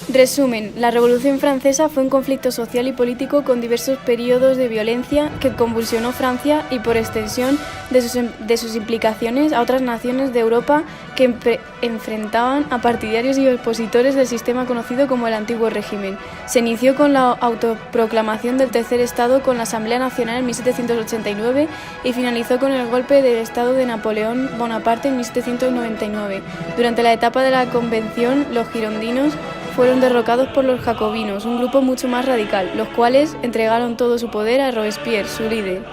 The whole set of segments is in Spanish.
Resumen, la Revolución Francesa fue un conflicto social y político con diversos periodos de violencia que convulsionó Francia y, por extensión de sus implicaciones, a otras naciones de Europa que enfrentaban a partidarios y opositores del sistema conocido como el Antiguo Régimen. Se inició con la autoproclamación del Tercer Estado con la Asamblea Nacional en 1789 y finalizó con el golpe de Estado de Napoleón Bonaparte en 1799. Durante la etapa de la Convención, los girondinos fueron derrocados por los jacobinos, un grupo mucho más radical, los cuales entregaron todo su poder a Robespierre, su líder.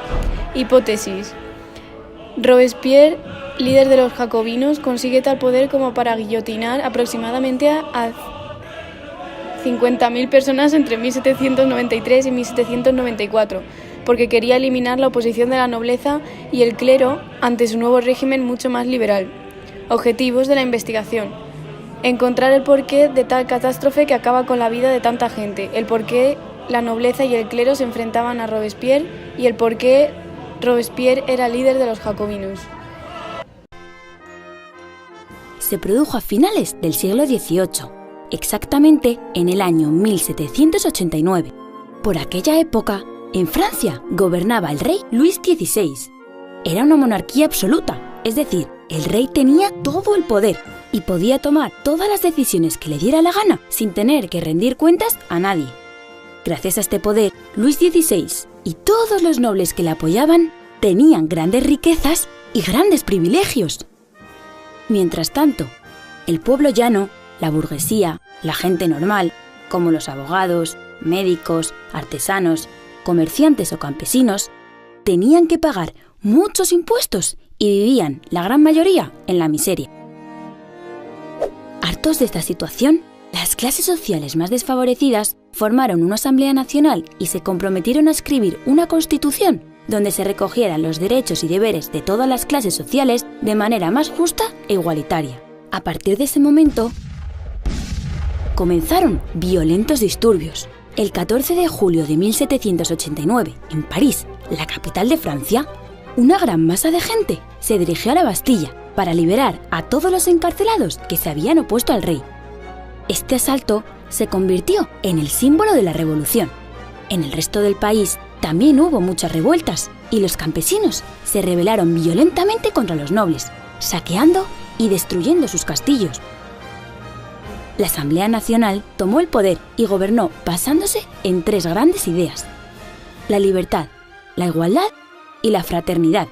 Hipótesis. Robespierre, líder de los jacobinos, consigue tal poder como para guillotinar aproximadamente a 50.000 personas entre 1793 y 1794, porque quería eliminar la oposición de la nobleza y el clero ante su nuevo régimen mucho más liberal. Objetivos de la investigación. Encontrar el porqué de tal catástrofe que acaba con la vida de tanta gente, el porqué la nobleza y el clero se enfrentaban a Robespierre y el porqué Robespierre era líder de los jacobinos. Se produjo a finales del siglo XVIII, exactamente en el año 1789. Por aquella época, en Francia gobernaba el rey Luis XVI. Era una monarquía absoluta, es decir, el rey tenía todo el poder y podía tomar todas las decisiones que le diera la gana sin tener que rendir cuentas a nadie. Gracias a este poder, Luis XVI y todos los nobles que le apoyaban tenían grandes riquezas y grandes privilegios. Mientras tanto, el pueblo llano, la burguesía, la gente normal, como los abogados, médicos, artesanos, comerciantes o campesinos, tenían que pagar muchos impuestos y vivían, la gran mayoría, en la miseria. Hartos de esta situación, las clases sociales más desfavorecidas formaron una Asamblea Nacional y se comprometieron a escribir una Constitución donde se recogieran los derechos y deberes de todas las clases sociales de manera más justa e igualitaria. A partir de ese momento, comenzaron violentos disturbios. El 14 de julio de 1789, en París, la capital de Francia, una gran masa de gente se dirigió a la Bastilla para liberar a todos los encarcelados que se habían opuesto al rey. Este asalto se convirtió en el símbolo de la revolución. En el resto del país también hubo muchas revueltas y los campesinos se rebelaron violentamente contra los nobles, saqueando y destruyendo sus castillos. La Asamblea Nacional tomó el poder y gobernó basándose en tres grandes ideas: la libertad, la igualdad y la fraternidad.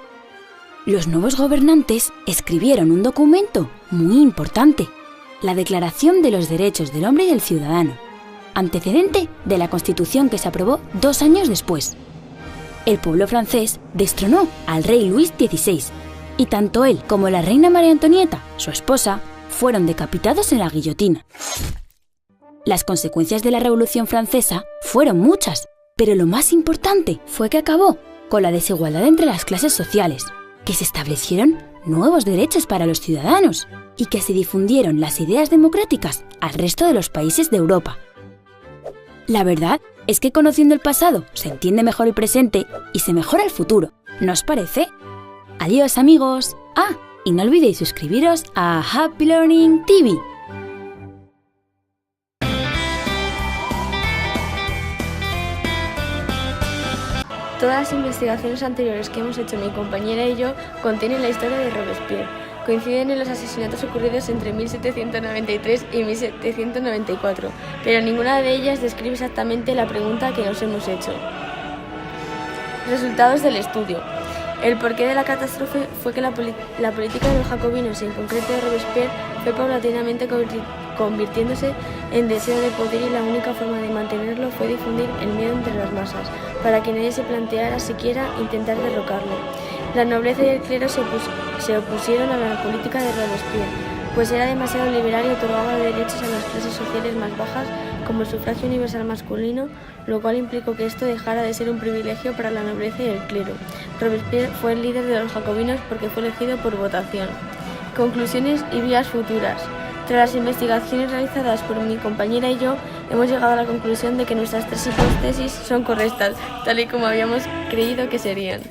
Los nuevos gobernantes escribieron un documento muy importante, la Declaración de los Derechos del Hombre y del Ciudadano, antecedente de la Constitución que se aprobó 2 años después. El pueblo francés destronó al rey Luis XVI y tanto él como la reina María Antonieta, su esposa, fueron decapitados en la guillotina. Las consecuencias de la Revolución Francesa fueron muchas, pero lo más importante fue que acabó con la desigualdad entre las clases sociales, que se establecieron nuevos derechos para los ciudadanos y que se difundieron las ideas democráticas al resto de los países de Europa. La verdad es que conociendo el pasado se entiende mejor el presente y se mejora el futuro, ¿no os parece? Adiós, amigos. Y no olvidéis suscribiros a Happy Learning TV. Todas las investigaciones anteriores que hemos hecho mi compañera y yo contienen la historia de Robespierre. Coinciden en los asesinatos ocurridos entre 1793 y 1794, pero ninguna de ellas describe exactamente la pregunta que nos hemos hecho. Resultados del estudio. El porqué de la catástrofe fue que la política de los jacobinos, y en concreto de Robespierre, fue paulatinamente convirtiéndose en deseo de poder, y la única forma de mantenerlo fue difundir el miedo entre las masas, para que nadie se planteara siquiera intentar derrocarlo. La nobleza y el clero se opusieron a la política de Robespierre, pues era demasiado liberal y otorgaba derechos a las clases sociales más bajas, como el sufragio universal masculino, lo cual implicó que esto dejara de ser un privilegio para la nobleza y el clero. Robespierre fue el líder de los jacobinos porque fue elegido por votación. Conclusiones y vías futuras. Tras las investigaciones realizadas por mi compañera y yo, hemos llegado a la conclusión de que nuestras 3 hipótesis son correctas, tal y como habíamos creído que serían.